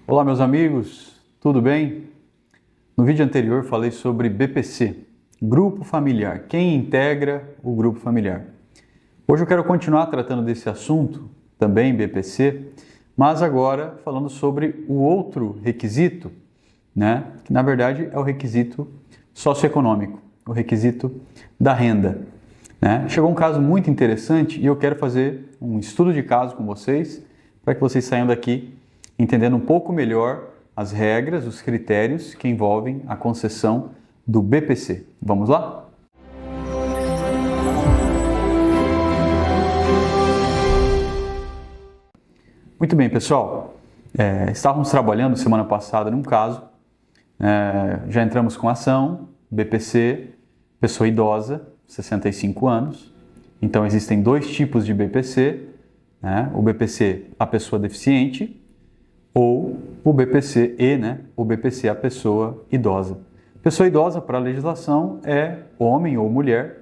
Olá meus amigos, tudo bem? No vídeo anterior falei sobre BPC, Grupo Familiar, quem integra o Grupo Familiar. Hoje eu quero continuar tratando desse assunto, também BPC, mas agora falando sobre o outro requisito, que na verdade é o requisito socioeconômico, o requisito da renda. Chegou um caso muito interessante e eu quero fazer um estudo de caso com vocês, para que vocês saiam daqui entendendo um pouco melhor as regras, os critérios que envolvem a concessão do BPC. Vamos lá? Muito bem, pessoal. Estávamos trabalhando semana passada num caso, já entramos com ação, BPC, pessoa idosa, 65 anos. Então existem dois tipos de BPC, o BPC, a pessoa deficiente, ou o BPC-E, o BPC, a pessoa idosa. Pessoa idosa, para a legislação, é homem ou mulher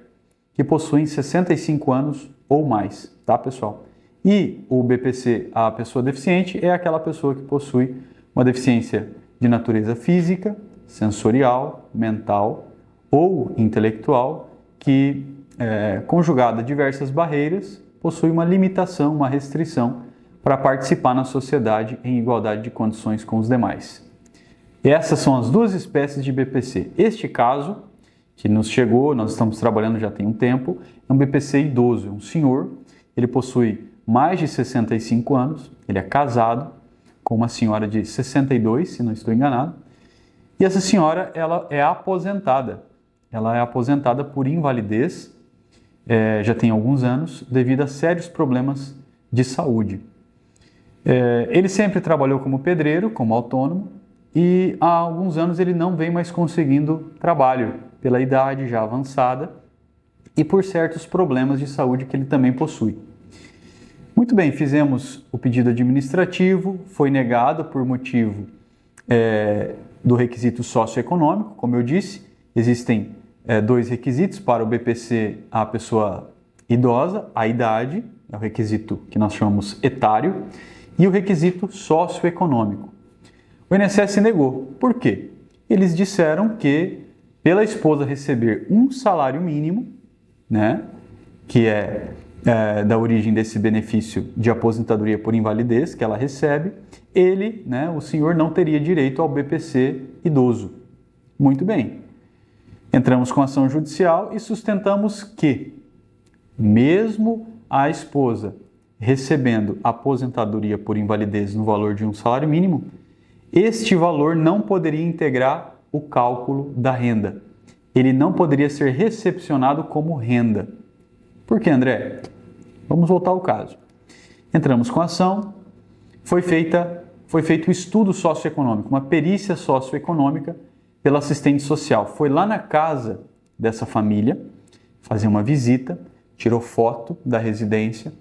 que possuem 65 anos ou mais, tá, pessoal? E o BPC, a pessoa deficiente, é aquela pessoa que possui uma deficiência de natureza física, sensorial, mental ou intelectual, que, conjugada a diversas barreiras, possui uma limitação, uma restrição para participar na sociedade em igualdade de condições com os demais. Essas são as duas espécies de BPC. Este caso, que nos chegou, nós estamos trabalhando já tem um tempo, é um BPC idoso, um senhor, ele possui mais de 65 anos, ele é casado com uma senhora de 62, se não estou enganado, e essa senhora, ela é aposentada por invalidez, já tem alguns anos, devido a sérios problemas de saúde. Ele sempre trabalhou como pedreiro, como autônomo, e há alguns anos ele não vem mais conseguindo trabalho, pela idade já avançada e por certos problemas de saúde que ele também possui. Muito bem, fizemos o pedido administrativo, foi negado por motivo do requisito socioeconômico, como eu disse, existem dois requisitos para o BPC, a pessoa idosa, a idade, é o requisito que nós chamamos etário, e o requisito socioeconômico. O INSS negou. Por quê? Eles disseram que, pela esposa receber um salário mínimo, que é da origem desse benefício de aposentadoria por invalidez que ela recebe, ele, o senhor, não teria direito ao BPC idoso. Muito bem. Entramos com ação judicial e sustentamos que, mesmo a esposa recebendo aposentadoria por invalidez no valor de um salário mínimo, este valor não poderia integrar o cálculo da renda. Ele não poderia ser recepcionado como renda. Por que, André? Vamos voltar ao caso. Entramos com a ação, foi feito o estudo socioeconômico, uma perícia socioeconômica pela assistente social. Foi lá na casa dessa família, fazer uma visita, tirou foto da residência,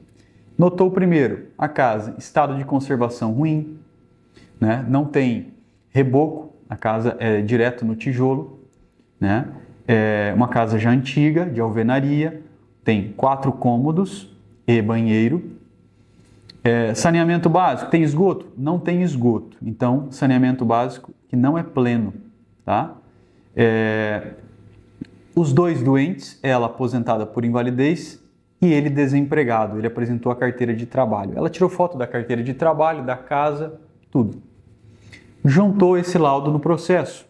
notou primeiro a casa, estado de conservação ruim, não tem reboco, a casa é direto no tijolo, é uma casa já antiga, de alvenaria, tem 4 cômodos e banheiro. Saneamento básico, tem esgoto? Não tem esgoto, então saneamento básico que não é pleno, tá? Os dois doentes, ela aposentada por invalidez e ele desempregado, ele apresentou a carteira de trabalho. Ela tirou foto da carteira de trabalho, da casa, tudo. Juntou esse laudo no processo.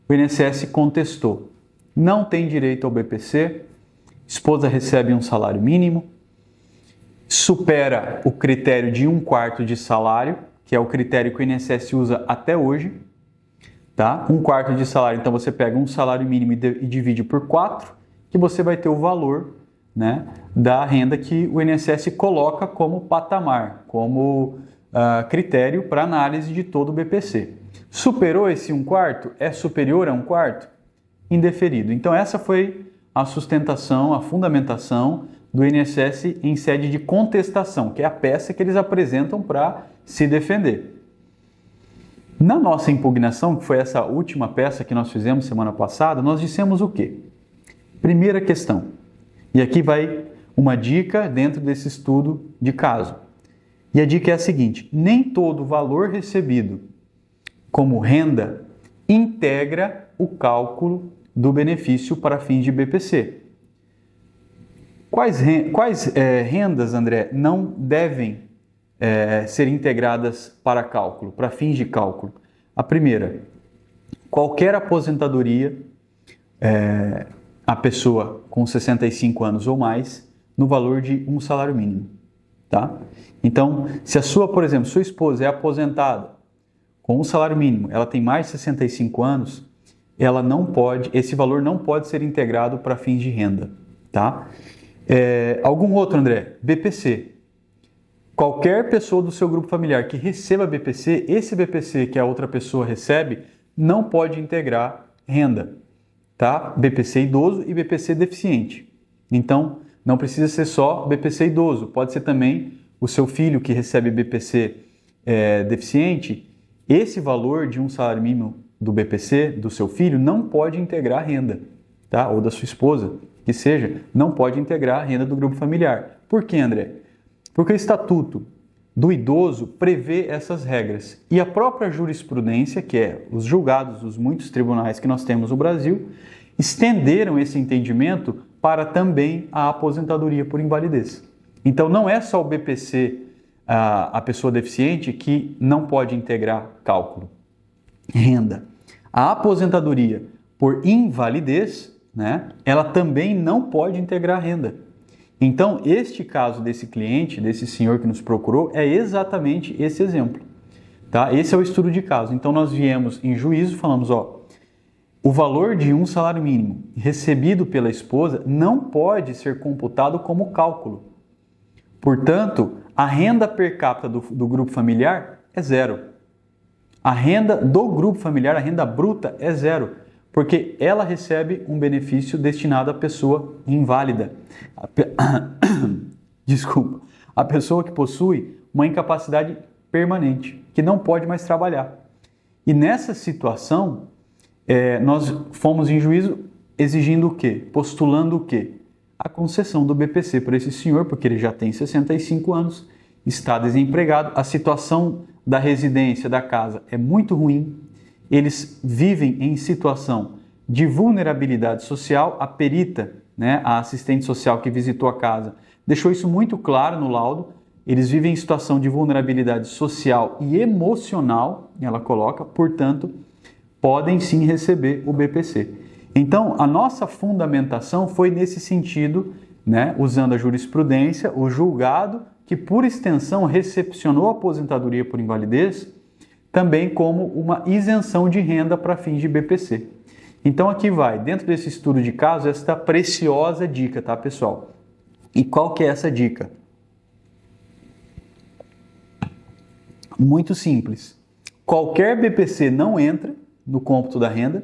O INSS contestou. Não tem direito ao BPC, esposa recebe um salário mínimo, supera o critério de 1/4 de salário, que é o critério que o INSS usa até hoje. Tá? 1/4 de salário, então você pega um salário mínimo e divide por 4, que você vai ter o valor da renda que o INSS coloca como patamar, como critério para análise de todo o BPC. Superou esse 1/4? É superior a 1/4? Indeferido. Então essa foi a sustentação, a fundamentação do INSS em sede de contestação, que é a peça que eles apresentam para se defender. Na nossa impugnação, que foi essa última peça que nós fizemos semana passada, nós dissemos o quê? Primeira questão, e aqui vai uma dica dentro desse estudo de caso. E a dica é a seguinte: nem todo valor recebido como renda integra o cálculo do benefício para fins de BPC. Quais rendas, André, não devem ser integradas para cálculo, para fins de cálculo? A primeira, qualquer aposentadoria, a pessoa com 65 anos ou mais, no valor de um salário mínimo, tá? Então, se por exemplo, sua esposa é aposentada com um salário mínimo, ela tem mais de 65 anos, esse valor não pode ser integrado para fins de renda, tá? Algum outro, André? BPC. Qualquer pessoa do seu grupo familiar que receba BPC, esse BPC que a outra pessoa recebe, não pode integrar renda, tá? BPC idoso e BPC deficiente. Então, não precisa ser só BPC idoso, pode ser também o seu filho que recebe BPC deficiente. Esse valor de um salário mínimo do BPC do seu filho não pode integrar renda, tá? Ou da sua esposa, que seja, não pode integrar a renda do grupo familiar. Por quê, André? Porque o Estatuto do Idoso prevê essas regras. E a própria jurisprudência, que é os julgados dos muitos tribunais que nós temos no Brasil, estenderam esse entendimento para também a aposentadoria por invalidez. Então não é só o BPC, a pessoa deficiente, que não pode integrar cálculo, renda. A aposentadoria por invalidez, né, ela também não pode integrar renda. Então, este caso desse cliente, desse senhor que nos procurou, é exatamente esse exemplo, tá? Esse é o estudo de caso. Então, nós viemos em juízo, falamos, o valor de um salário mínimo recebido pela esposa não pode ser computado como cálculo. Portanto, a renda per capita do grupo familiar é zero. A renda do grupo familiar, a renda bruta, é zero, porque ela recebe um benefício destinado à pessoa inválida. Desculpa. A pessoa que possui uma incapacidade permanente, que não pode mais trabalhar. E nessa situação, nós fomos em juízo exigindo o quê? Postulando o quê? A concessão do BPC para esse senhor, porque ele já tem 65 anos, está desempregado, a situação da residência, da casa, é muito ruim, eles vivem em situação de vulnerabilidade social. A perita, né, a assistente social que visitou a casa, deixou isso muito claro no laudo. Eles vivem em situação de vulnerabilidade social e emocional, ela coloca, portanto, podem sim receber o BPC. Então, a nossa fundamentação foi nesse sentido, né, usando a jurisprudência, o julgado que, por extensão, recepcionou a aposentadoria por invalidez, também como uma isenção de renda para fins de BPC. Então aqui vai, dentro desse estudo de caso, esta preciosa dica, tá, pessoal? E qual que é essa dica? Muito simples. Qualquer BPC não entra no cômputo da renda.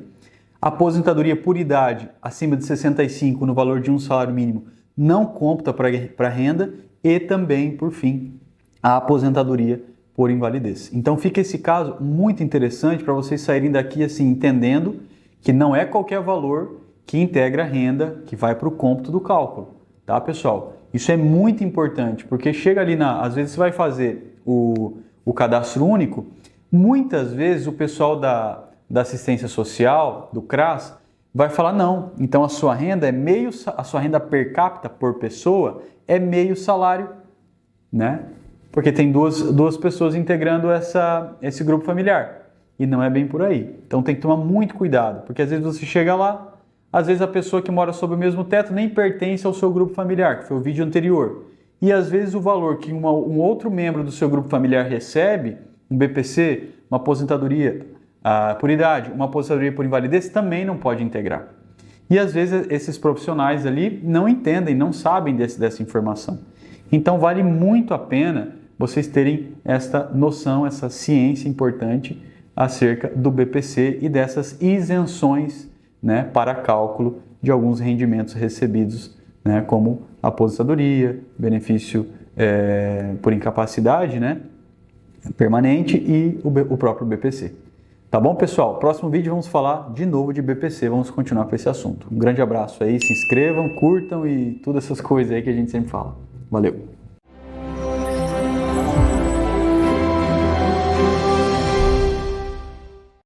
Aposentadoria por idade acima de 65 no valor de um salário mínimo não computa para renda. E também, por fim, a aposentadoria por invalidez. Então fica esse caso muito interessante para vocês saírem daqui assim entendendo que não é qualquer valor que integra a renda que vai para o cômputo do cálculo, tá, pessoal? Isso é muito importante, porque chega ali às vezes você vai fazer o cadastro único, muitas vezes o pessoal da assistência social, do CRAS, vai falar não, então a sua renda a sua renda per capita por pessoa é meio salário, né? Porque tem duas pessoas integrando esse grupo familiar. E não é bem por aí. Então tem que tomar muito cuidado, porque às vezes você chega lá, às vezes a pessoa que mora sob o mesmo teto nem pertence ao seu grupo familiar, que foi o vídeo anterior. E às vezes o valor que um outro membro do seu grupo familiar recebe, um BPC, uma aposentadoria por idade, uma aposentadoria por invalidez, também não pode integrar. E às vezes esses profissionais ali não entendem, não sabem dessa informação. Então vale muito a pena vocês terem esta noção, essa ciência importante acerca do BPC e dessas isenções, né, para cálculo de alguns rendimentos recebidos, né, como aposentadoria, benefício por incapacidade, né, permanente e o próprio BPC. Tá bom, pessoal? Próximo vídeo vamos falar de novo de BPC, vamos continuar com esse assunto. Um grande abraço aí, se inscrevam, curtam e todas essas coisas aí que a gente sempre fala. Valeu!